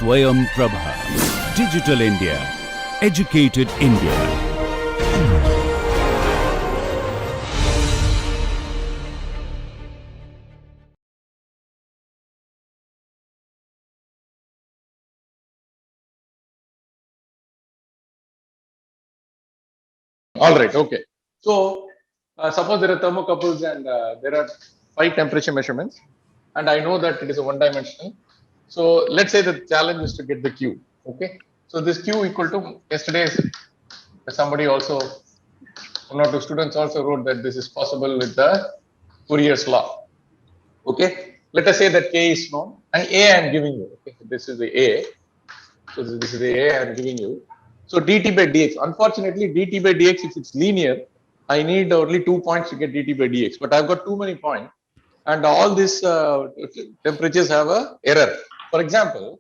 SwayamPrabha. Digital India. Educated India. All right, okay. So, suppose there are thermocouples and there are 5 temperature measurements, and I know that it is a one-dimensional. So, let's say the challenge is to get the Q. Okay. So, this Q equal to yesterday's. Somebody also, one or two students also wrote that this is possible with the Fourier's law. Okay. Let us say that K is known and A I am giving you. Okay. This is the A. So, this is the A I am giving you. So, dt by dx. Unfortunately, dt by dx, if it's linear, I need only 2 points to get dt by dx. But I've got too many points, and all these temperatures have a error. For example,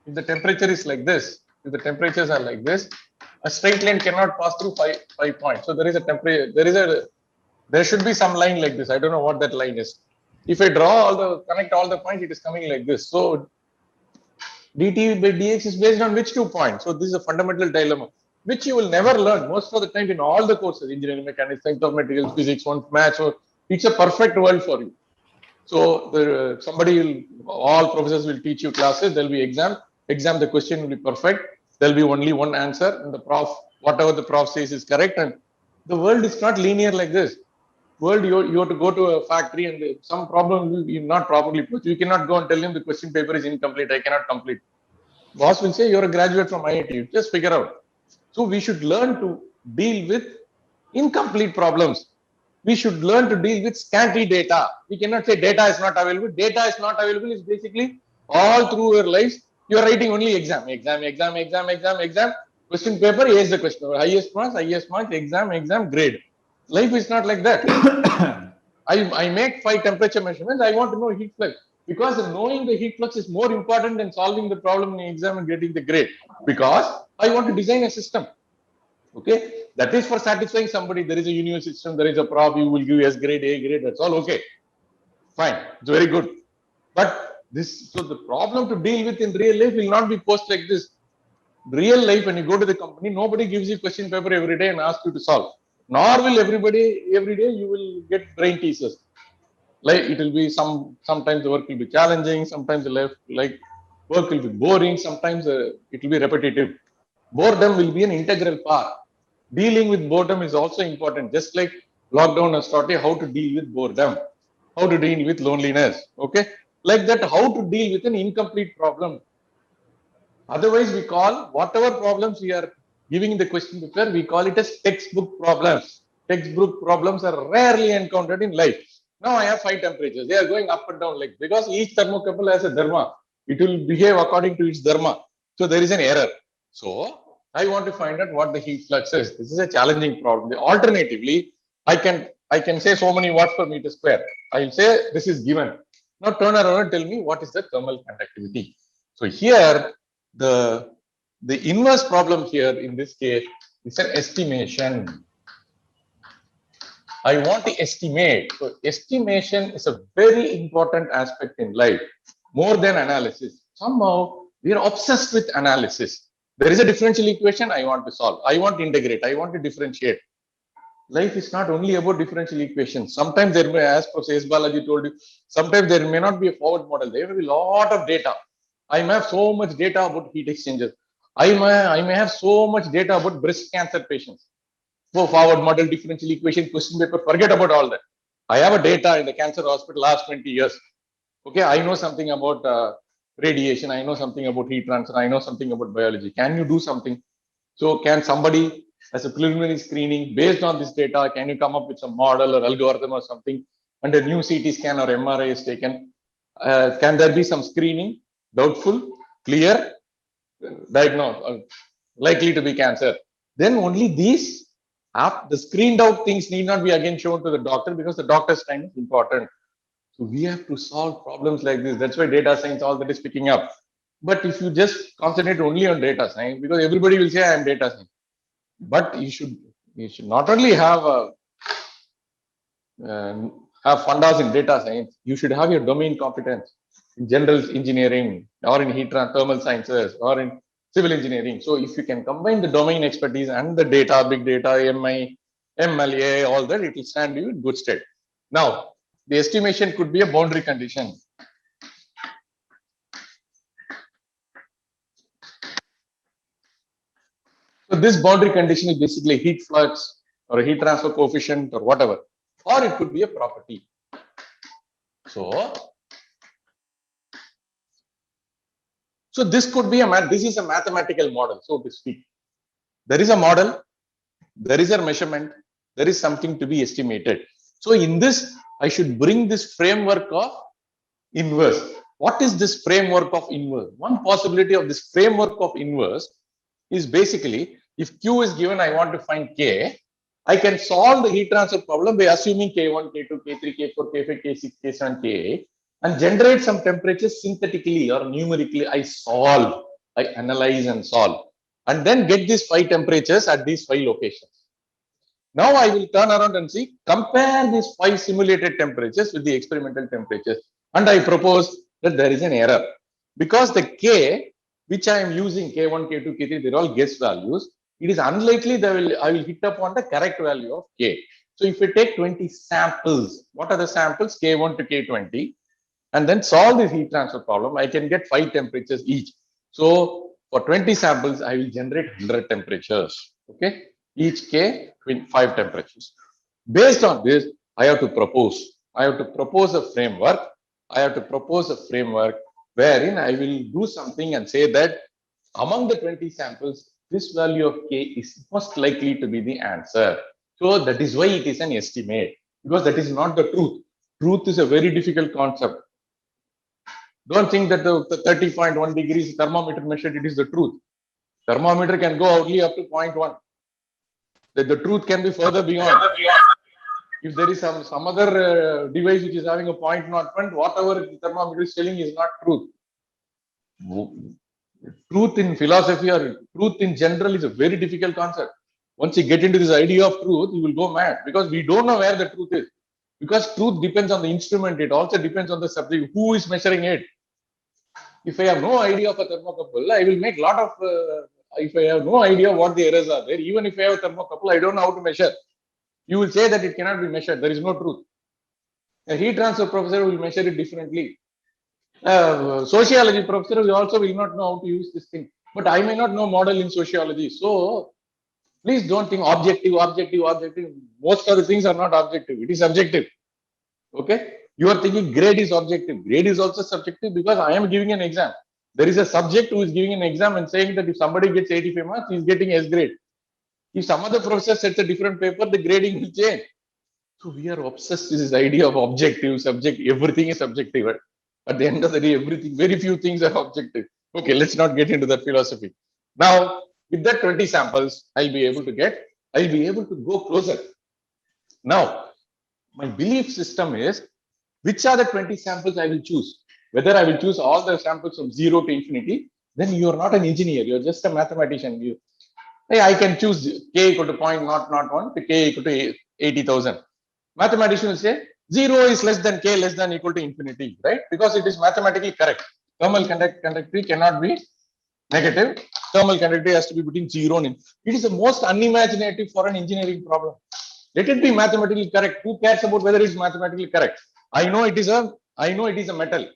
if the temperature is like this, if the temperatures are like this, a straight line cannot pass through five points. So there is a temperature. There should be some line like this. I don't know what that line is. If I connect all the points, it is coming like this. So dt by dx is based on which 2 points? So this is a fundamental dilemma, which you will never learn most of the time in all the courses, engineering, mechanics, science of materials, physics, one maths. So it's a perfect world for you. So all professors will teach you classes. There'll be exam. The question will be perfect. There'll be only one answer, and whatever the prof says is correct. And the world is not linear like this. World, you have to go to a factory and some problem will be not properly put. You cannot go and tell him the question paper is incomplete. I cannot complete. Boss will say you're a graduate from IIT. Just figure out. So we should learn to deal with incomplete problems. We should learn to deal with scanty data. We cannot say data is not available. Data is not available is basically all through your lives. You are writing only exam. Question paper, here's the question. Highest marks, exam, grade. Life is not like that. I make 5 temperature measurements. I want to know heat flux. Because knowing the heat flux is more important than solving the problem in the exam and getting the grade. Because I want to design a system. Okay, that is for satisfying somebody. There is a universal system, there is a prof, you will give S grade, A grade, that's all okay. Fine, it's very good. But so the problem to deal with in real life will not be posed like this. Real life, when you go to the company, nobody gives you question paper every day and asks you to solve. Nor will every day you will get brain teasers. Like it will be sometimes the work will be challenging, sometimes the work will be boring, sometimes it will be repetitive. Boredom will be an integral part. Dealing with boredom is also important. Just like lockdown has taught you how to deal with boredom, how to deal with loneliness. Okay, like that, how to deal with an incomplete problem. Otherwise, we call whatever problems we are giving in the question paper, we call it as textbook problems. Textbook problems are rarely encountered in life. Now I have 5 temperatures. They are going up and down like because each thermocouple has a dharma. It will behave according to its dharma. So there is an error. So I want to find out what the heat flux is. This is a challenging problem. Alternatively, I can say so many watts per meter square. I will say this is given. Now turn around and tell me what is the thermal conductivity. So here the inverse problem here in this case is an estimation. I want to estimate. So estimation is a very important aspect in life, more than analysis. Somehow we are obsessed with analysis. There is a differential equation I want to solve. I want to integrate. I want to differentiate. Life is not only about differential equations. Sometimes there may, as Professor Balaji told you, sometimes there may not be a forward model. There will be a lot of data. I may have so much data about heat exchangers. I may have so much data about breast cancer patients. So forward model, differential equation, question paper, forget about all that. I have a data in the cancer hospital last 20 years. Okay, I know something about radiation. I know something about heat transfer. I know something about biology. Can you do something? So can somebody, as a preliminary screening, based on this data, can you come up with some model or algorithm or something? And a new CT scan or MRI is taken. Can there be some screening? Doubtful, clear, diagnosed, likely to be cancer. Then only these, the screened out things need not be again shown to the doctor because the doctor's time is important. So we have to solve problems like this. That's why data science, all that is picking up. But if you just concentrate only on data science, because everybody will say I am data science, but you should not only have fundas in data science, you should have your domain competence. in general engineering or in heat and thermal sciences or in civil engineering. So if you can combine the domain expertise and the data, big data, MI, MLA, all that, it will stand you in good stead. Now, the estimation could be a boundary condition. So this boundary condition is basically heat flux or a heat transfer coefficient or whatever, or it could be a property. So this could be this is a mathematical model, so to speak. There is a model, there is a measurement, there is something to be estimated. So in this, I should bring this framework of inverse. What is this framework of inverse? One possibility of this framework of inverse is basically, if Q is given, I want to find K, I can solve the heat transfer problem by assuming K1, K2, K3, K4, K5, K6, K7, K8 and generate some temperatures synthetically or numerically. I solve, I analyze and solve, and then get these 5 temperatures at these 5 locations. Now I will turn around and see, compare these 5 simulated temperatures with the experimental temperatures. And I propose that there is an error because the K, which I am using, K1, K2, K3, they're all guess values. It is unlikely that I will hit upon the correct value of K. So if you take 20 samples, what are the samples? K1 to K20, and then solve this heat transfer problem, I can get 5 temperatures each. So for 20 samples, I will generate 100 temperatures. Okay, each K with 5 temperatures. Based on this, I have to propose. I have to propose a framework. I have to propose a framework wherein I will do something and say that among the 20 samples, this value of K is most likely to be the answer. So that is why it is an estimate, because that is not the truth. Truth is a very difficult concept. Don't think that the 30.1 degrees thermometer measured, it is the truth. Thermometer can go only up to 0.1. The truth can be further beyond. If there is some other device which is having a 0.01, whatever the thermometer is telling is not truth. Truth in philosophy or truth in general is a very difficult concept. Once you get into this idea of truth, you will go mad because we don't know where the truth is. Because truth depends on the instrument, it also depends on the subject, who is measuring it. If I have no idea of a thermocouple, I will make a lot of, if I have no idea what the errors are there, even if I have a thermocouple, I don't know how to measure. You will say that it cannot be measured, there is no truth. A heat transfer professor will measure it differently. Sociology professor also will not know how to use this thing. But I may not know model in sociology. So please don't think objective. Most of the things are not objective. It is subjective. Okay. You are thinking grade is objective. Grade is also subjective because I am giving an exam. There is a subject who is giving an exam and saying that if somebody gets 85 marks, he is getting S grade. If some other professor sets a different paper, the grading will change. So we are obsessed with this idea of objective, subjective. Everything is subjective. Right? At the end of the day, everything, very few things are objective. Okay, let's not get into that philosophy. Now, with that 20 samples, I'll be able to go closer. Now, my belief system is, which are the 20 samples I will choose? Whether I will choose all the samples from 0 to infinity, then you are not an engineer, you're just a mathematician. I can choose K equal to 0.001 to K equal to 80,000. Mathematician will say 0 is less than K less than equal to infinity, right? Because it is mathematically correct. Thermal conductivity cannot be negative. Thermal conductivity has to be between 0 and infinity. It is the most unimaginative for an engineering problem. Let it be mathematically correct. Who cares about whether it is mathematically correct? I know it is a metal,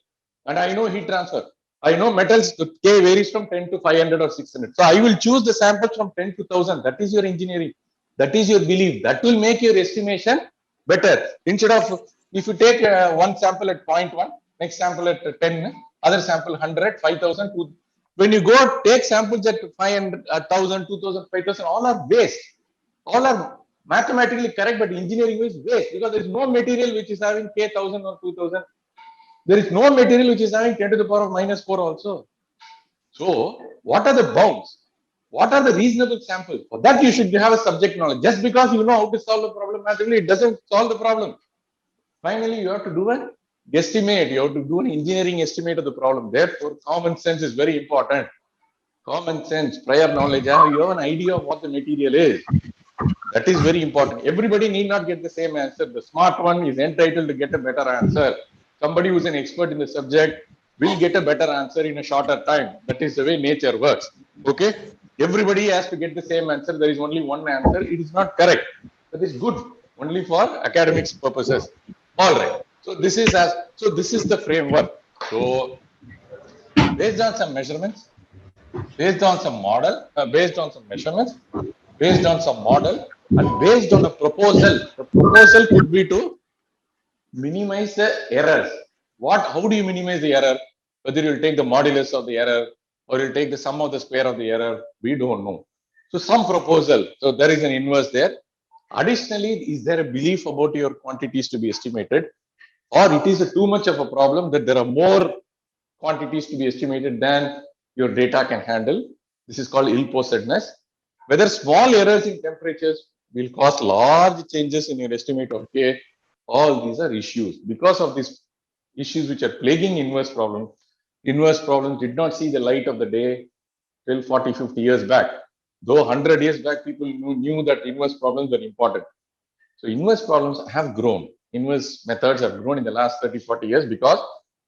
and I know heat transfer. I know metals, the K varies from 10 to 500 or 600. So I will choose the samples from 10 to 1000. That is your engineering. That is your belief. That will make your estimation better. Instead of, if you take one sample at 0.1, next sample at 10, other sample 100, 5000, when you go take samples at 500, 1000, 2000, 5000, all are waste. All are mathematically correct, but engineering is waste because there is no material which is having K 1000 or 2000. There is no material which is having 10 to the power of -4 also. So, what are the bounds? What are the reasonable samples? For that, you should have a subject knowledge. Just because you know how to solve the problem mathematically, it doesn't solve the problem. Finally, you have to do an guesstimate. You have to do an engineering estimate of the problem. Therefore, common sense is very important. Common sense, prior knowledge. You have an idea of what the material is. That is very important. Everybody need not get the same answer. The smart one is entitled to get a better answer. Somebody who is an expert in the subject will get a better answer in a shorter time. That is the way nature works. Okay. Everybody has to get the same answer. There is only one answer. It is not correct. That is good only for academics purposes. All right. So this is the framework. So based on some measurements, based on some model, based on some measurements, based on some model, and based on a proposal. The proposal could be to minimize the errors. How do you minimize the error? Whether you'll take the modulus of the error or you'll take the sum of the square of the error, we don't know. So some proposal. So there is an inverse there. Additionally, is there a belief about your quantities to be estimated, or it is too much of a problem that there are more quantities to be estimated than your data can handle? This is called ill-posedness. Whether small errors in temperatures will cause large changes in your estimate of K, all these are issues. Because of these issues which are plaguing inverse problems did not see the light of the day till 40, 50 years back. Though 100 years back, people knew that inverse problems were important. So inverse problems have grown. Inverse methods have grown in the last 30, 40 years because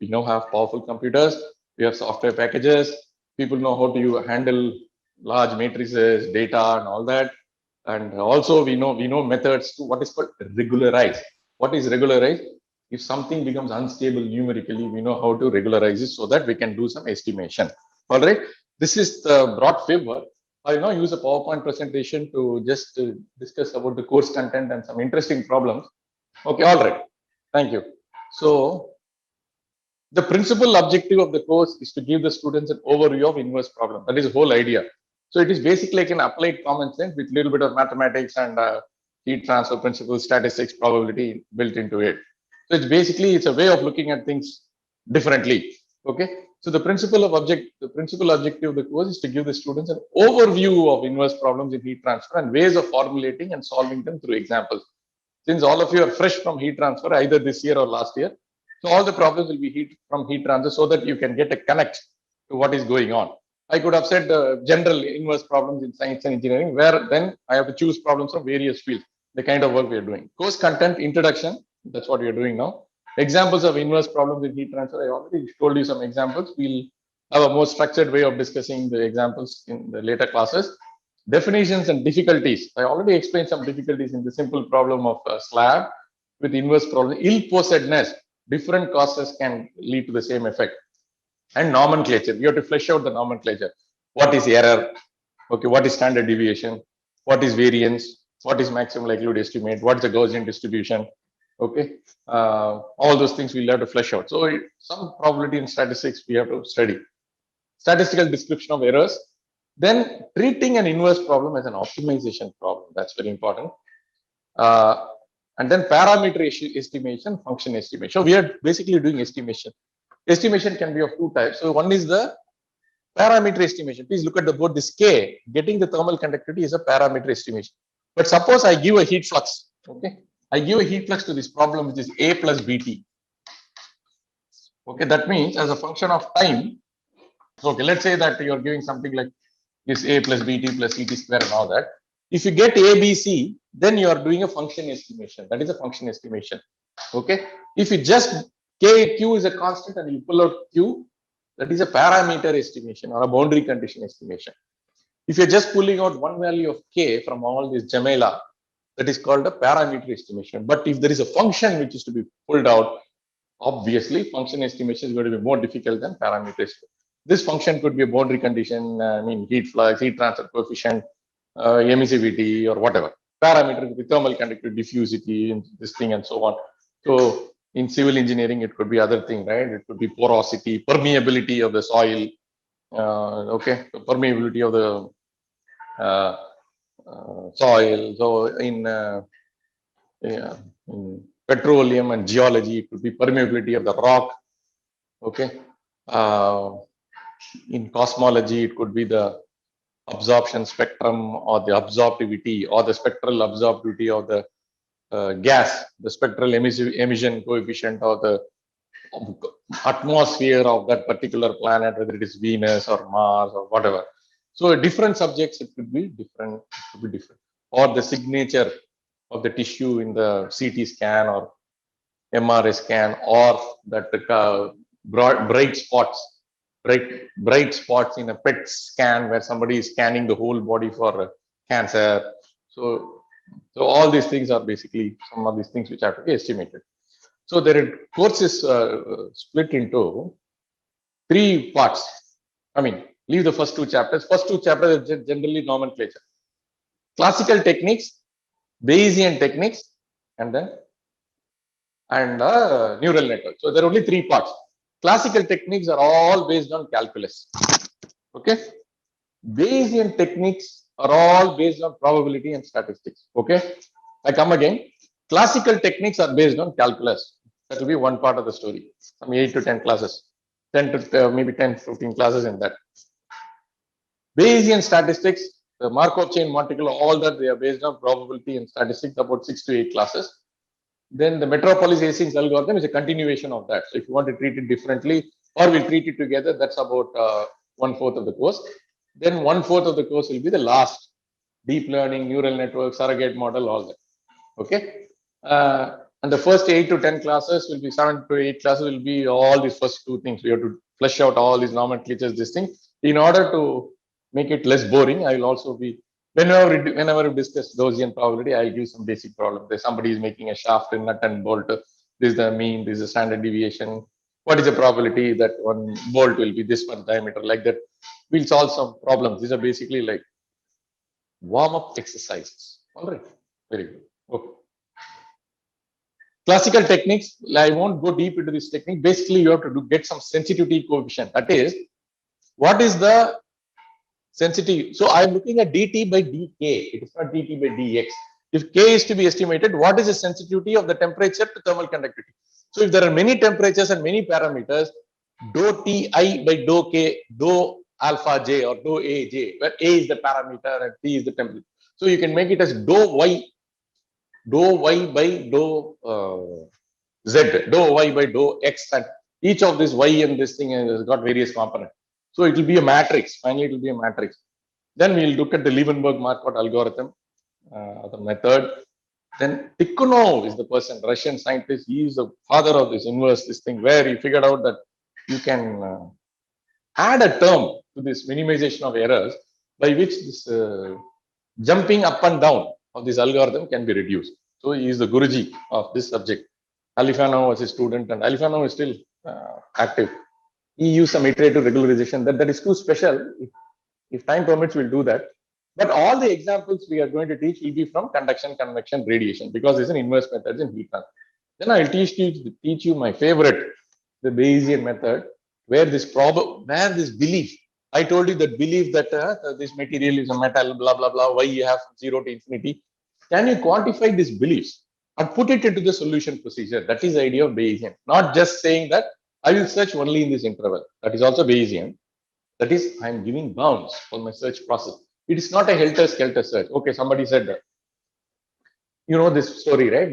we now have powerful computers, we have software packages, people know how to handle large matrices, data and all that. And also we know methods to what is called regularize. What is regularize? If something becomes unstable numerically, we know how to regularize it so that we can do some estimation. All right. This is the broad framework. I'll now use a PowerPoint presentation to just discuss about the course content and some interesting problems. Okay, all right. Thank you. So the principal objective of the course is to give the students an overview of inverse problem. That is the whole idea. So it is basically like an applied common sense with a little bit of mathematics and heat transfer principles, statistics, probability built into it. So it's a way of looking at things differently. Okay. So the principal objective of the course is to give the students an overview of inverse problems in heat transfer and ways of formulating and solving them through examples. Since all of you are fresh from heat transfer, either this year or last year, so all the problems will be from heat transfer so that you can get a connect to what is going on. I could have said general inverse problems in science and engineering, where then I have to choose problems from various fields, the kind of work we are doing. Course content, introduction, that's what we are doing now. Examples of inverse problems in heat transfer, I already told you some examples. We'll have a more structured way of discussing the examples in the later classes. Definitions and difficulties. I already explained some difficulties in the simple problem of slab with inverse problem. Ill-posedness, different causes can lead to the same effect. And nomenclature, you have to flesh out the nomenclature. What is error? Okay, what is standard deviation? What is variance? What is maximum likelihood estimate? What's the Gaussian distribution? Okay, all those things we'll have to flesh out. So some probability and statistics we have to study. Statistical description of errors. Then treating an inverse problem as an optimization problem. That's very important. And then parameter estimation, function estimation. So we are basically doing estimation. Estimation can be of two types. So one is the parameter estimation. Please look at the board. This K, getting the thermal conductivity, is a parameter estimation. But suppose I give a heat flux. Okay, I give a heat flux to this problem, which is A plus BT. Okay, that means as a function of time. Okay, let's say that you're giving something like this A plus BT plus CT square and all that. If you get ABC, then you are doing a function estimation. That is a function estimation. Okay. If you just Q is a constant and you pull out Q, that is a parameter estimation or a boundary condition estimation. If you're just pulling out one value of K from all this Jamela, that is called a parameter estimation. But if there is a function which is to be pulled out, obviously function estimation is going to be more difficult than parameters. This function could be a boundary condition, heat flux, heat transfer coefficient, emissivity, or whatever. Parameter could be thermal conductivity, diffusivity, and this thing, and so on. So in civil engineering, it could be other thing, right? It could be porosity, permeability of the soil, okay, the permeability of the soil. So in petroleum and geology, it could be permeability of the rock. Okay. In cosmology, it could be the absorption spectrum or the absorptivity or the spectral absorptivity of the gas, the spectral emission coefficient or the atmosphere of that particular planet, whether it is Venus or Mars or whatever. So different subjects, it could be different. Or the signature of the tissue in the CT scan or MRI scan, or that bright spots, bright spots in a PET scan where somebody is scanning the whole body for cancer. So all these things are basically some of these things which have to be estimated. So their course is split into 3 parts. I mean, leave the first 2 chapters. First 2 chapters are generally nomenclature. Classical techniques, Bayesian techniques, and neural network. So there are only 3 parts. Classical techniques are all based on calculus. Okay. Bayesian techniques are all based on probability and statistics. Okay. I come again. Classical techniques are based on calculus. That will be one part of the story. Some 8 to 10 classes, 10 to maybe 10, 15 classes in that. Bayesian statistics, the Markov chain multiple, all that they are based on probability and statistics, about 6 to 8 classes. Then the Metropolis Hastings algorithm is a continuation of that. So if you want to treat it differently, or we'll treat it together, that's about 1/4 of the course. Then 1/4 of the course will be the last deep learning, neural network, surrogate model, all that. Okay. And the first 8 to 10 classes will be 7 to 8 classes will be all these first 2 things. We have to flesh out all these nomenclatures, this thing. In order to make it less boring, I will also be, whenever we discuss Gaussian probability, I give some basic problem. There's somebody is making a shaft in nut and bolt. This is the mean, this is the standard deviation. What is the probability that one bolt will be this much diameter, like that? We'll solve some problems. These are basically like warm-up exercises. All right. Very good. Okay. Classical techniques, I won't go deep into this technique. Basically, you have to get some sensitivity coefficient. That is, what is the sensitivity? So I'm looking at dt by dk. It is not dt by dx. If k is to be estimated, what is the sensitivity of the temperature to thermal conductivity? So if there are many temperatures and many parameters, dou ti by dou k, dou alpha j or dou aj, where a is the parameter and t is the temperature. So you can make it as dou y by dou z, dou y by dou x, and each of this y and this thing has got various components. So it will be a matrix. Finally, it will be a matrix. Then we will look at the Liebenberg-Marquardt algorithm, the method. Then Tikhonov is the person, Russian scientist. He is the father of this inverse, this thing, where he figured out that you can add a term to this minimization of errors by which this jumping up and down of this algorithm can be reduced. So he is the Guruji of this subject. Alifanov was his student, and Alifanov is still active. He used some iterative regularization. That is too special. If time permits, we'll do that. But all the examples we are going to teach will be from conduction, convection, radiation, because it's an inverse method in heat transfer. Then I'll teach you my favorite, the Bayesian method, where this belief. I told you that belief that this material is a metal, blah blah blah. Why you have 0 to infinity? Can you quantify these beliefs and put it into the solution procedure? That is the idea of Bayesian. Not just saying that I will search only in this interval. That is also Bayesian. That is, I am giving bounds for my search process. It is not a helter-skelter search. Okay, somebody said that. You know this story, right?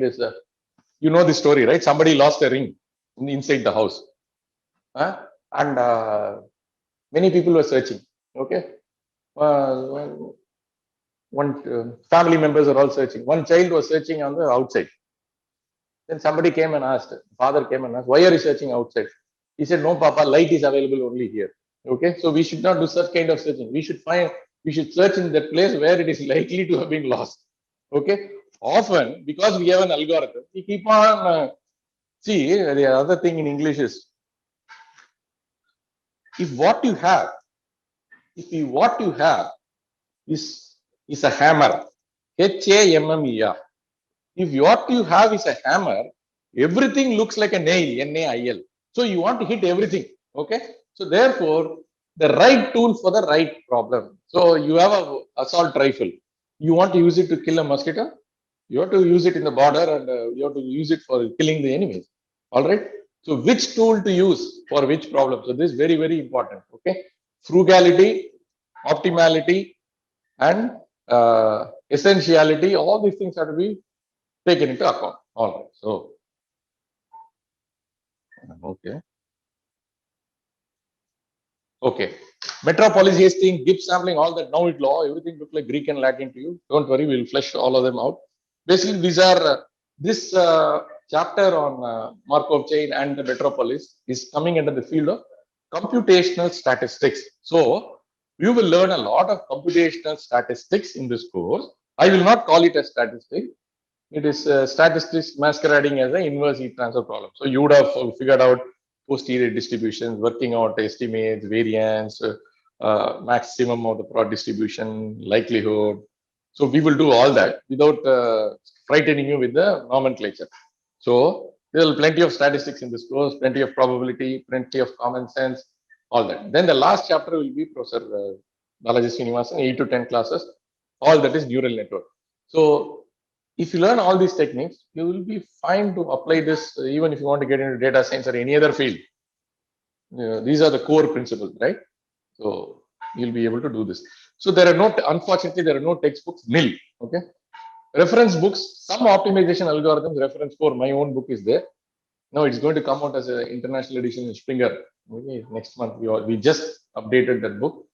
You know this story, right? Somebody lost a ring inside the house. And many people were searching. Okay. One family members are all searching. One child was searching on the outside. Then somebody came and asked, father came and asked, why are you searching outside? He said, no, Papa, light is available only here. Okay, so we should not do such kind of searching. We should search in that place where it is likely to have been lost. Okay, often because we have an algorithm, we keep on. See, the other thing in English is, if what you have is a hammer, H-A-M-M-E-R. If what you have is a hammer, everything looks like a nail, N-A-I-L. So you want to hit everything. Okay. So therefore, the right tool for the right problem. So you have a assault rifle. You want to use it to kill a mosquito. You have to use it in the border, and you have to use it for killing the enemies. All right. So which tool to use for which problem? So this is very, very important. Okay. Frugality, optimality, and essentiality. All these things have to be taken into account. All right. So okay. Okay. Metropolis Hastings, Gibbs sampling, all that. Now it law, everything look like Greek and Latin to you. Don't worry, we'll flesh all of them out. Basically, these are chapter on Markov chain and the metropolis is coming under the field of computational statistics. So you will learn a lot of computational statistics in this course. I will not call it a statistic. It is statistics masquerading as an inverse heat transfer problem. So you would have figured out posterior distributions, working out estimates, variance, maximum of the product distribution, likelihood. So we will do all that without frightening you with the nomenclature. So there will be plenty of statistics in this course, plenty of probability, plenty of common sense, all that. Then the last chapter will be Professor Balaji Srinivasan, 8 to 10 classes. All that is neural network. So if you learn all these techniques, you will be fine to apply this even if you want to get into data science or any other field. These are the core principles, right? So you'll be able to do this. So there are no, unfortunately, there are no textbooks, nil. Okay. Reference books, some optimization algorithms, reference for my own book is there. Now it's going to come out as an international edition in Springer. Okay, next month we just updated that book.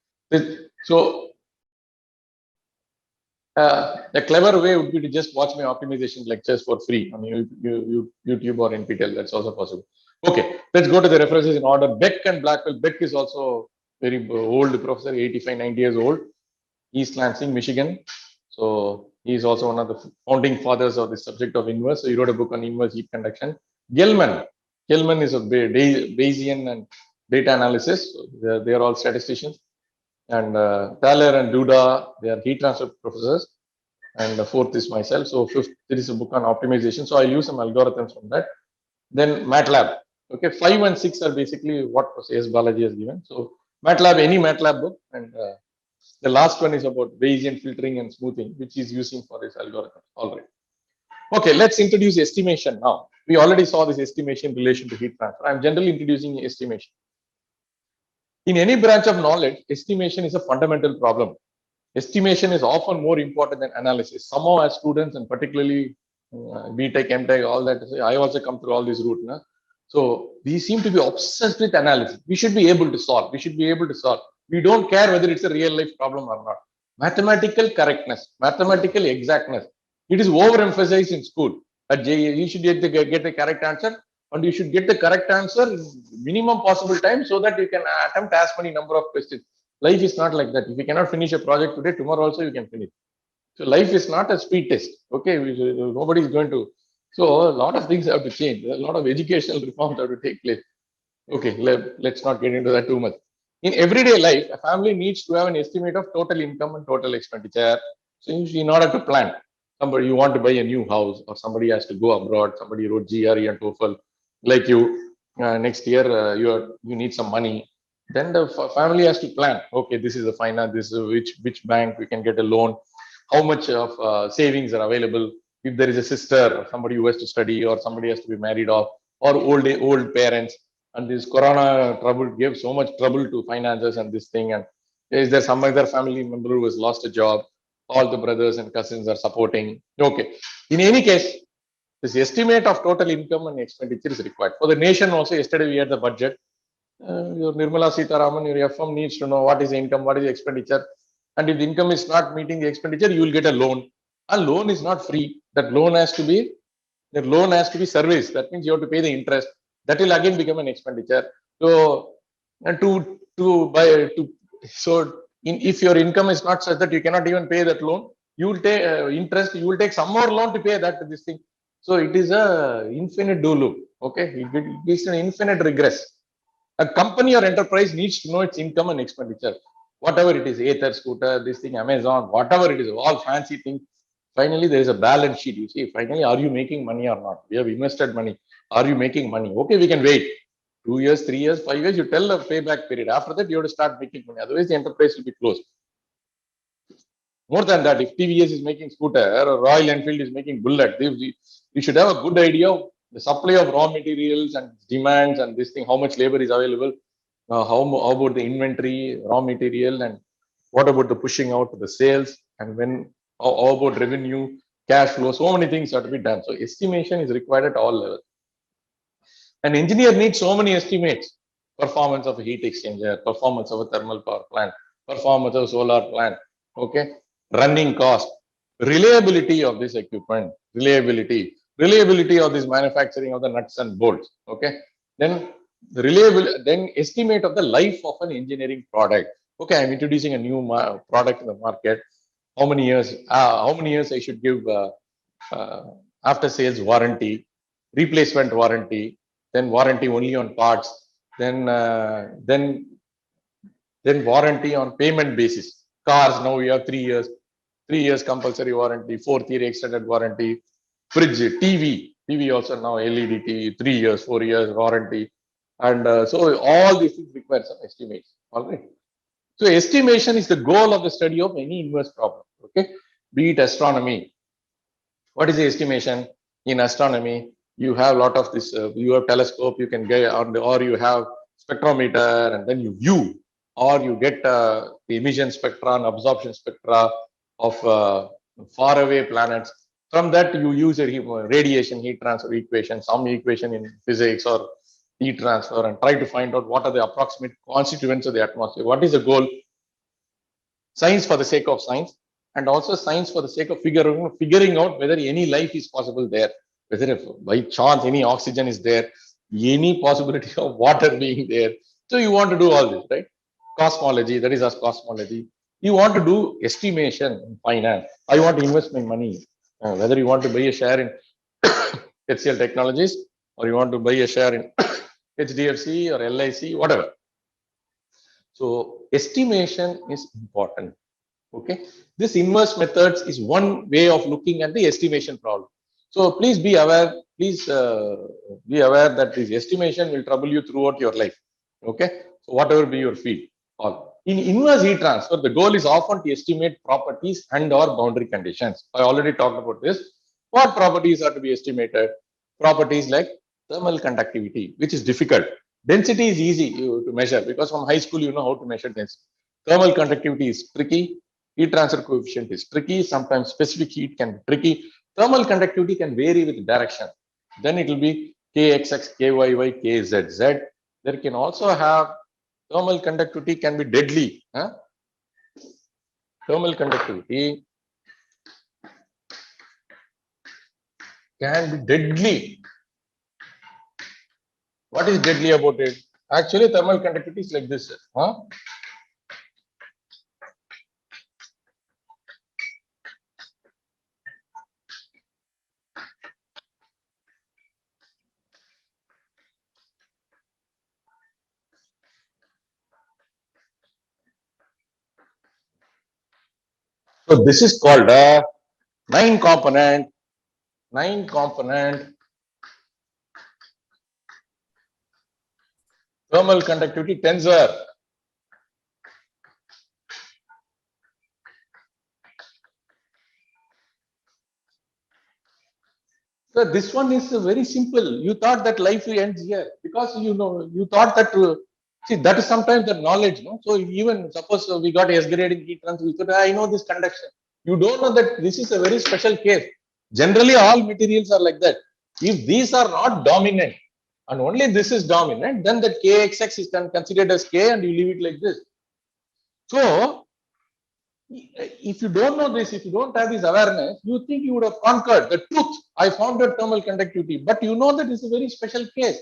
So a clever way would be to just watch my optimization lectures for free on YouTube or NPTEL. That's also possible. Okay, let's go to the references in order. Beck and Blackwell. Beck is also very old professor, 85, 90 years old. East Lansing, Michigan. So he is also one of the founding fathers of the subject of inverse. So he wrote a book on inverse heat conduction. Gelman is a Bayesian and data analysis. So they are all statisticians. And Thaler and Duda, they are heat transfer professors. And the fourth is myself. So fifth, there is a book on optimization. So I'll use some algorithms from that. Then MATLAB. Okay, 5 and 6 are basically what S. Balaji has given. So MATLAB, any MATLAB book. And the last one is about Bayesian filtering and smoothing, which is using for this algorithm. All right. Okay, let's introduce estimation now. We already saw this estimation in relation to heat transfer. I'm generally introducing estimation. In any branch of knowledge, estimation is a fundamental problem. Estimation is often more important than analysis. Somehow, as students, and particularly BTech, MTech, all that, I also come through all this route. Na? So we seem to be obsessed with analysis. We should be able to solve. We don't care whether it's a real life problem or not. Mathematical correctness, mathematical exactness. It is overemphasized in school. You should get the correct answer, and you should get the correct answer in minimum possible time so that you can attempt as many number of questions. Life is not like that. If you cannot finish a project today, tomorrow also you can finish. So life is not a speed test. Okay, nobody is going to. So a lot of things have to change. A lot of educational reforms have to take place. Okay, let's not get into that too much. In everyday life, a family needs to have an estimate of total income and total expenditure. So in order to plan, somebody you want to buy a new house, or somebody has to go abroad, somebody wrote GRE and TOEFL, like you, next year you need some money. Then the family has to plan. Okay, this is the finance. This is which bank we can get a loan. How much of savings are available? If there is a sister or somebody who has to study, or somebody has to be married off, or old parents, and this corona trouble gave so much trouble to finances and this thing. And is there some other family member who has lost a job? All the brothers and cousins are supporting. Okay. In any case, this estimate of total income and expenditure is required. For the nation also, yesterday we had the budget. Your Nirmala Sitharaman, your FM needs to know what is the income, what is the expenditure. And if the income is not meeting the expenditure, you will get a loan. A loan is not free. That loan has to be serviced. That means you have to pay the interest. That will again become an expenditure. So, if your income is not such that you cannot even pay that loan, you will take interest. You will take some more loan to pay this thing. So it is a infinite do loop. Okay, it is an infinite regress. A company or enterprise needs to know its income and expenditure. Whatever it is, Aether, scooter, this thing, Amazon, whatever it is, all fancy things. Finally, there is a balance sheet. You see, finally, are you making money or not? We have invested money. Are you making money? Okay, we can wait. 2 years, 3 years, 5 years, you tell the payback period. After that, you have to start making money. Otherwise, the enterprise will be closed. More than that, if TVS is making scooter or Royal Enfield is making bullet, you should have a good idea of the supply of raw materials and demands and this thing, how much labor is available, how about the inventory, raw material, and what about the pushing out the sales, and how about revenue, cash flow. So many things have to be done. So estimation is required at all levels. An engineer needs so many estimates: performance of a heat exchanger, performance of a thermal power plant, performance of a solar plant, okay, running cost, reliability of this equipment, reliability. reliability of this manufacturing of the nuts and bolts. Okay, then the then estimate of the life of an engineering product. Okay, I'm introducing a new product in the market. How many years? How many years I should give uh, after sales warranty, replacement warranty, then warranty only on parts, then warranty on payment basis. Cars now we have 3 years, 3 years compulsory warranty, fourth year extended warranty. Fridge, TV also now LED TV, 3 years, 4 years warranty, and so all these things require some estimates. All right. So estimation is the goal of the study of any inverse problem. Okay, be it astronomy. What is the estimation in astronomy? You have a lot of this. You have telescope. You can get on the, or you have spectrometer, and then you view, or you get the emission spectra and absorption spectra of faraway planets. From that, you use a radiation heat transfer equation, some equation in physics or heat transfer, and try to find out what are the approximate constituents of the atmosphere. What is the goal? Science for the sake of science, and also science for the sake of figuring out whether any life is possible there, whether if by chance any oxygen is there, any possibility of water being there. So you want to do all this, right? Cosmology, that is as cosmology. You want to do estimation in finance. I want to invest my money, whether you want to buy a share in HCL Technologies or you want to buy a share in HDFC or LIC, whatever. So estimation is important. Okay, this inverse methods is one way of looking at the estimation problem. So please be aware. Please be aware that this estimation will trouble you throughout your life. Okay, so whatever be your field. In inverse heat transfer, the goal is often to estimate properties and/or boundary conditions. I already talked about this. What properties are to be estimated? Properties like thermal conductivity, which is difficult. Density is easy to measure because from high school you know how to measure density. Thermal conductivity is tricky. Heat transfer coefficient is tricky. Sometimes specific heat can be tricky. Thermal conductivity can vary with direction. Then it will be Kxx, Kyy, Kzz. There can also have thermal conductivity can be deadly. Thermal conductivity can be deadly. What is deadly about it? Actually, thermal conductivity is like this. So this is called a nine component thermal conductivity tensor. So this one is very simple. You thought that life ends here because you thought that see that is sometimes the knowledge, no? So even suppose we got S grade in heat transfer, we thought I know this conduction. You don't know that this is a very special case. Generally, all materials are like that. If these are not dominant and only this is dominant, then that Kxx is considered as K and you leave it like this. So if you don't know this, if you don't have this awareness, you think you would have conquered the truth. I found that thermal conductivity, but you know that it's a very special case.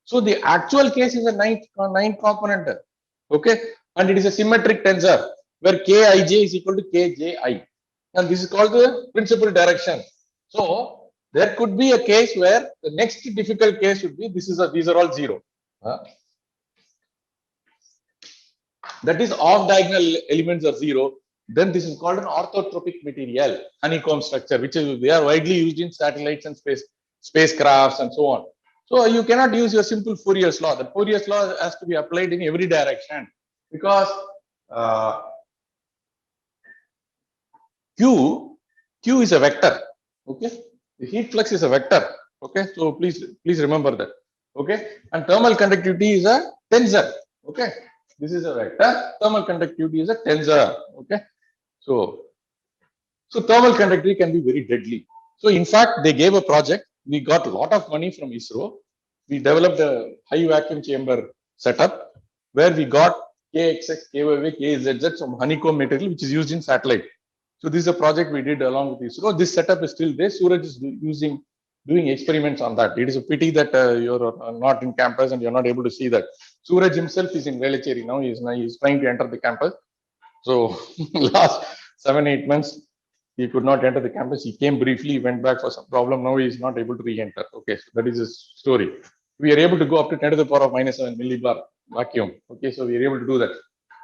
So the actual case is a ninth component, okay, and it is a symmetric tensor where Kij is equal to Kji, and this is called the principal direction. So there could be a case where the next difficult case would be these are all zero. That is off diagonal elements are zero. Then this is called an orthotropic material, honeycomb structure, which is they are widely used in satellites and spacecrafts and so on. So you cannot use your simple Fourier's law. The Fourier's law has to be applied in every direction because Q is a vector. Okay, the heat flux is a vector. Okay, so please remember that. Okay, and thermal conductivity is a tensor. Okay, this is a vector. Thermal conductivity is a tensor. Okay. So thermal conductivity can be very deadly. So in fact, they gave a project. We got a lot of money from ISRO. We developed a high vacuum chamber setup where we got KXX, KYY, KZZ from honeycomb material, which is used in satellite. So this is a project we did along with ISRO. This setup is still there. Suraj is using doing experiments on that. It is a pity that you're not in campus and you're not able to see that. Suraj himself is in Velachery now. He's trying to enter the campus. So last 7-8 months, he could not enter the campus. He came briefly, went back for some problem. Now he is not able to re-enter. Okay, so that is his story. We are able to go up to 10 to the power of -7 millibar vacuum. Okay, so we are able to do that.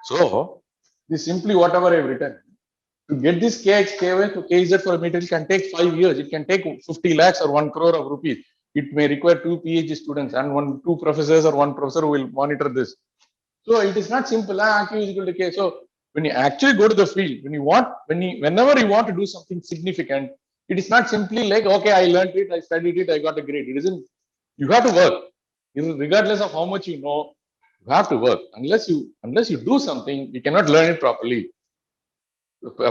So this simply whatever I've written. To get this KX, KY to KZ for a material can take 5 years. It can take 50 lakhs or 1 crore of rupees. It may require 2 PhD students and 2 professors or 1 professor who will monitor this. So it is not simple. Q is equal to K. So when you actually go to the field, whenever you want to do something significant, it is not simply like, okay, I learned it, I studied it, I got a grade. It isn't. You have to work. Regardless of how much you know, you have to work. Unless you do something, you cannot learn it properly.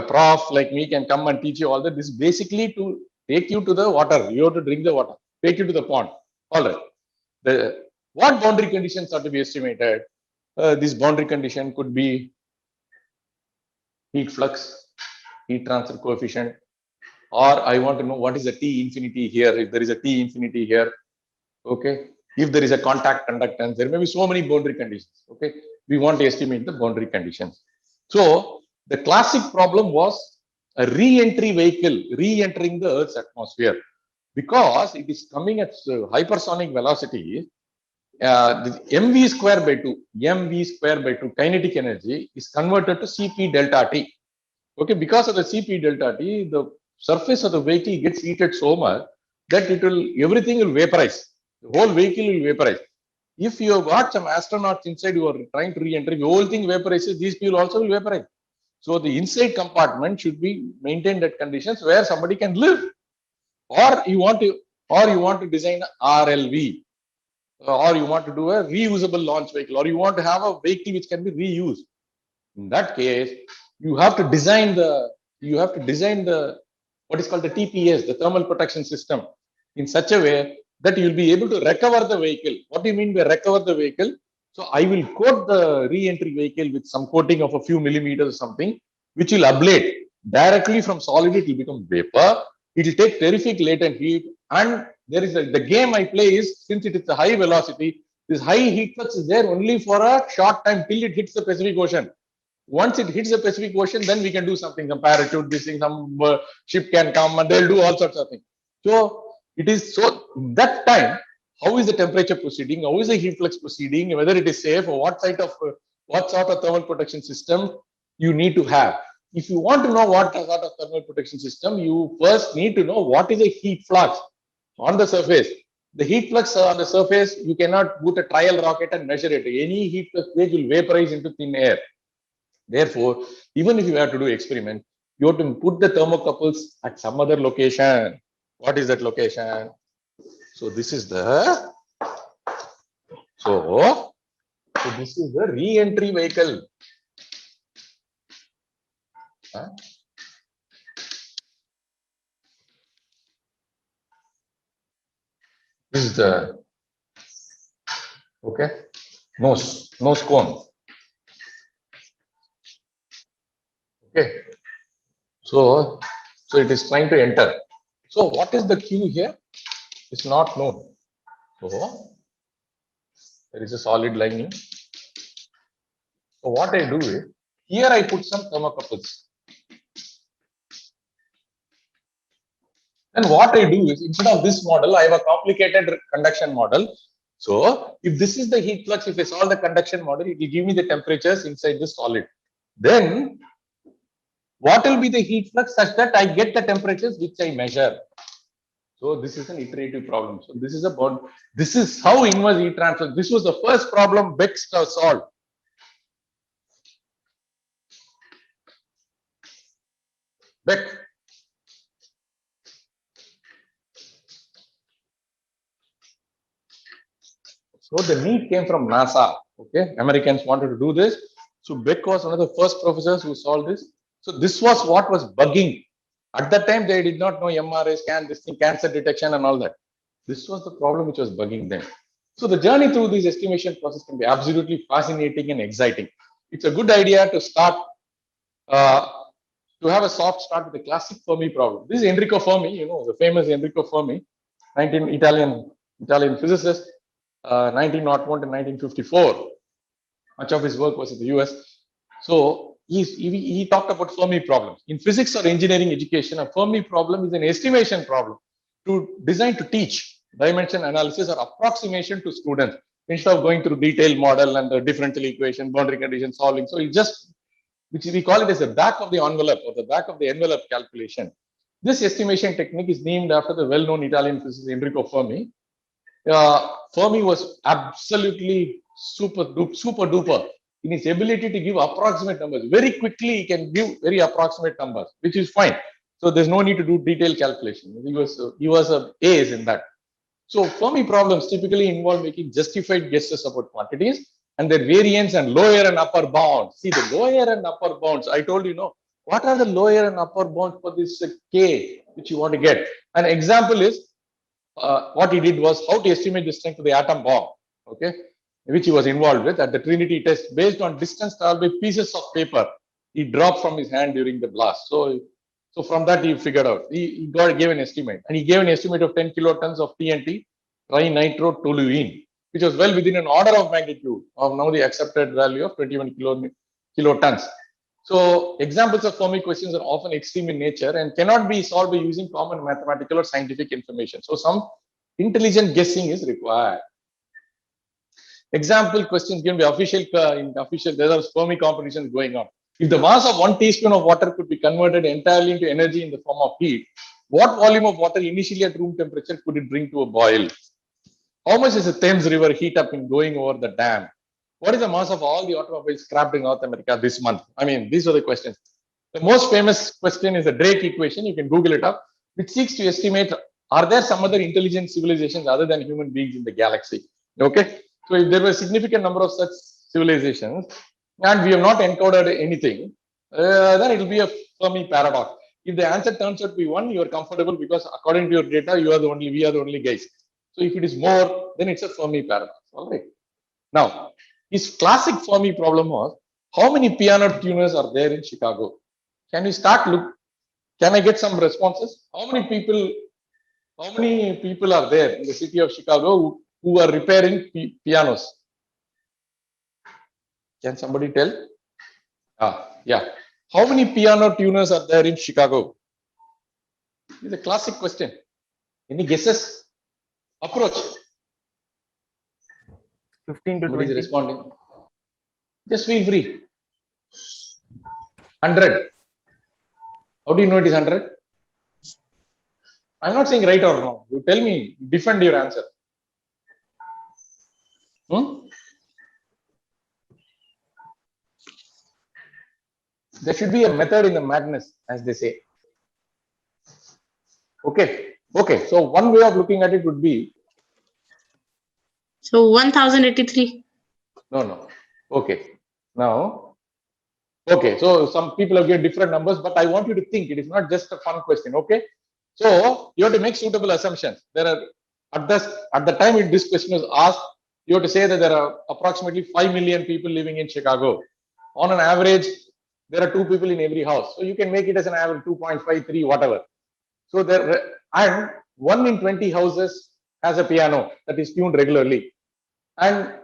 A prof like me can come and teach you all that. This is basically to take you to the water. You have to drink the water. Take you to the pond. All right. What boundary conditions are to be estimated? This boundary condition could be heat flux, heat transfer coefficient, or I want to know what is the T infinity here. If there is a T infinity here, okay. If there is a contact conductance, there may be so many boundary conditions. Okay, we want to estimate the boundary conditions. So the classic problem was a re-entry vehicle re-entering the Earth's atmosphere because it is coming at hypersonic velocity. The mv square by 2 kinetic energy is converted to Cp delta T. Okay, because of the Cp delta T, the surface of the vehicle gets heated so much that everything will vaporize. The whole vehicle will vaporize. If you have got some astronauts inside who are trying to re-enter, the whole thing vaporizes, these people also will vaporize. So the inside compartment should be maintained at conditions where somebody can live. Or you want to design a RLV, or you want to do a reusable launch vehicle, or you want to have a vehicle which can be reused. In that case, you have to design the what is called the TPS, the thermal protection system, in such a way that you will be able to recover the vehicle. What do you mean by recover the vehicle? So I will coat the re-entry vehicle with some coating of a few millimeters or something, which will ablate directly from solid. It will become vapor. It will take terrific latent heat, and there is the game I play is, since it is a high velocity, this high heat flux is there only for a short time till it hits the Pacific Ocean. Once it hits the Pacific Ocean, then we can do something, some parachute, this thing, some ship can come and they'll do all sorts of things. So it is so that time, how is the temperature proceeding? How is the heat flux proceeding? Whether it is safe, or what sort of thermal protection system you need to have. If you want to know what sort of thermal protection system, you first need to know what is the heat flux on the surface. The heat flux on the surface, you cannot put a trial rocket and measure it. Any heat flux gauge will vaporize into thin air. Therefore, even if you have to do experiment, you have to put the thermocouples at some other location. What is that location? So this is the this is the re-entry vehicle. This is the nose cone. Okay, so it is trying to enter. So what is the Q here? It's not known. So there is a solid lining. So what I do is, here I put some thermocouples. And what I do is, instead of this model, I have a complicated conduction model. So if this is the heat flux, if I solve the conduction model, it will give me the temperatures inside the solid. Then what will be the heat flux such that I get the temperatures which I measure? So this is an iterative problem. So this is how inverse heat transfer. This was the first problem Beck solved. Beck. So the need came from NASA. Okay, Americans wanted to do this. So Beck was one of the first professors who solved this. So this was what was bugging. At that time, they did not know MRI scan, this thing, cancer detection and all that. This was the problem which was bugging them. So the journey through this estimation process can be absolutely fascinating and exciting. It's a good idea to start, to have a soft start with the classic Fermi problem. This is Enrico Fermi, the famous Enrico Fermi. 19 Italian physicist, 1901 to 1954. Much of his work was in the US. So he talked about Fermi problems. In physics or engineering education, a Fermi problem is an estimation problem designed to teach dimension analysis or approximation to students instead of going through detailed model and the differential equation, boundary condition solving. So it just, which we call it as the back of the envelope or the back of the envelope calculation. This estimation technique is named after the well-known Italian physicist Enrico Fermi. Fermi was absolutely super duper in his ability to give approximate numbers. Very quickly, he can give very approximate numbers, which is fine. So there's no need to do detailed calculation. He was a ace in that. So Fermi problems typically involve making justified guesses about quantities and their variance and lower and upper bounds. See, the lower and upper bounds, I told you, no, what are the lower and upper bounds for this K which you want to get? An example is what he did was how to estimate the strength of the atom bomb, okay, which he was involved with at the Trinity test based on distance traveled by pieces of paper he dropped from his hand during the blast. So from that he figured out, he gave an estimate, and he gave an estimate of 10 kilotons of TNT, trinitrotoluene, which was well within an order of magnitude of now the accepted value of 21 kilotons. So examples of Fermi questions are often extreme in nature and cannot be solved by using common mathematical or scientific information. So some intelligent guessing is required. Example questions given by there are Fermi competitions going on. If the mass of 1 teaspoon of water could be converted entirely into energy in the form of heat, what volume of water initially at room temperature could it bring to a boil? How much is the Thames River heat up in going over the dam? What is the mass of all the automobiles scrapped in North America this month? I mean, these are the questions. The most famous question is the Drake equation. You can Google it up, which seeks to estimate, are there some other intelligent civilizations other than human beings in the galaxy? Okay. So if there were a significant number of such civilizations and we have not encountered anything, then it will be a Fermi paradox. If the answer turns out to be 1, you are comfortable because according to your data, we are the only guys. So if it is more, then it's a Fermi paradox. All right. Now, his classic Fermi problem was, how many piano tuners are there in Chicago? Can we start look? Can I get some responses? How many people are there in the city of Chicago who are repairing pianos? Can somebody tell? Yeah. How many piano tuners are there in Chicago? This is a classic question. Any guesses? Approach. 15 to 20. Nobody is responding. Just feel free. 100. How do you know it is 100? I'm not saying right or wrong. You tell me, defend your answer. There should be a method in the madness, as they say. Okay. So one way of looking at it would be. So 1083. No. Okay. Now. Okay. So some people have given different numbers, but I want you to think. It is not just a fun question. Okay. So you have to make suitable assumptions. There are at the time this question was asked, you have to say that there are approximately 5 million people living in Chicago. On an average, there are 2 people in every house. So you can make it as an average 2.53, whatever. So and 1 in 20 houses has a piano that is tuned regularly. And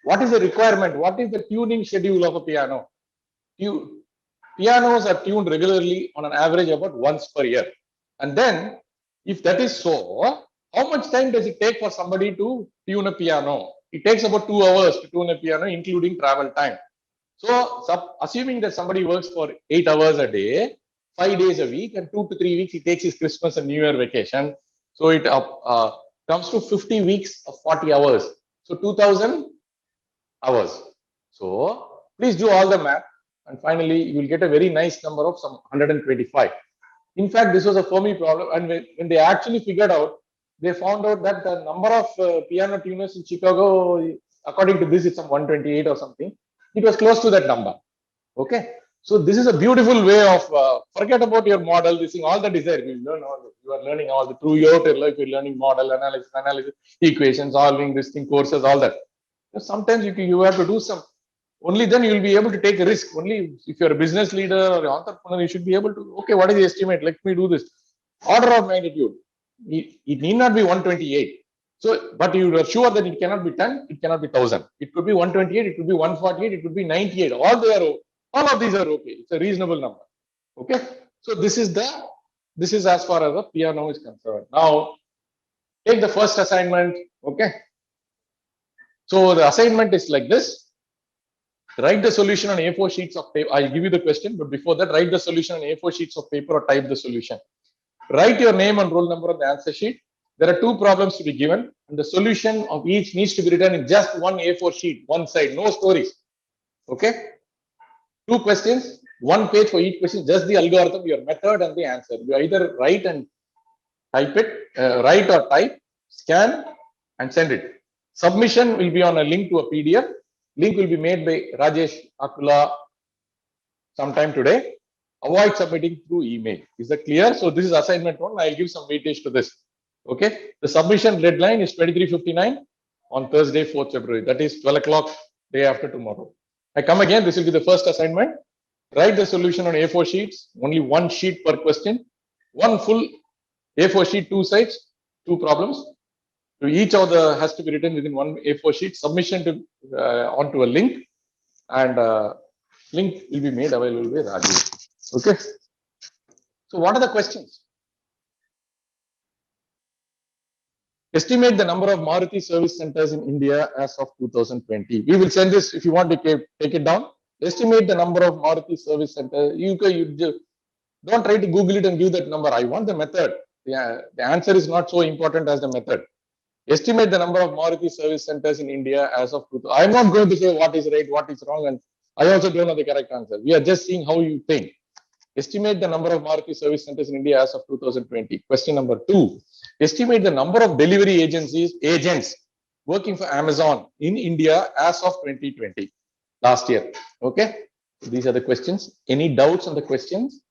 what is the requirement? What is the tuning schedule of a piano? Pianos are tuned regularly on an average about once per year. And then, if that is so, how much time does it take for somebody to tune a piano? It takes about 2 hours to tune a piano, including travel time. So, assuming that somebody works for 8 hours a day, 5 days a week, and 2 to 3 weeks, he takes his Christmas and New Year vacation. So, it comes to 50 weeks of 40 hours. So, 2000 hours. So, please do all the math. And finally, you will get a very nice number of some 125. In fact, this was a Fermi problem. And when they actually figured out, they found out that the number of piano tuners in Chicago, according to this, it's some 128 or something. It was close to that number. Okay. So this is a beautiful way of forget about your model, this thing, all that is there. You are learning all the through your life, you're learning model analysis, equations, solving this thing, courses, all that. Sometimes you have to do some. Only then you will be able to take a risk. Only if you're a business leader or an entrepreneur, you should be able to, okay, what is the estimate? Let me do this. Order of magnitude. it need not be 128. So, but you are sure that it cannot be 10, it cannot be 1000. It could be 128, it could be 148, it could be 98. All of these are okay. It's a reasonable number. Okay. So this is as far as the piano is concerned. Now, take the first assignment. Okay. So the assignment is like this. Write the solution on A4 sheets of paper. I'll give you the question, but before that, write the solution on A4 sheets of paper or type the solution. Write your name and roll number on the answer sheet. There are 2 problems to be given, and the solution of each needs to be written in just one A4 sheet, one side, no stories. Okay. 2 questions, 1 page for each question, just the algorithm, your method, and the answer. You either write and type it, write or type, scan, and send it. Submission will be on a link to a PDF. Link will be made by Rajesh Akula sometime today. Avoid submitting through email. Is that clear? So this is assignment 1. I'll give some weightage to this. Okay. The submission deadline is 23:59 on Thursday, 4th February. That is 12 o'clock day after tomorrow. I come again. This will be the first assignment. Write the solution on A4 sheets. Only 1 sheet per question. 1 full A4 sheet, 2 sides, 2 problems. So each of the has to be written within 1 A4 sheet. Submission to onto a link, and link will be made available by Rajesh. Okay. So what are the questions? Estimate the number of Maruti service centers in India as of 2020. We will send this if you want to take it down. Estimate the number of Maruti service centers. You don't try to Google it and give that number. I want the method. The answer is not so important as the method. Estimate the number of Maruti service centers in India as of 2020. I'm not going to say what is right, what is wrong, and I also don't know the correct answer. We are just seeing how you think. Estimate the number of Maruti service centers in India as of 2020. Question number 2. Estimate the number of delivery agents working for Amazon in India as of 2020, last year. Okay. These are the questions. Any doubts on the questions?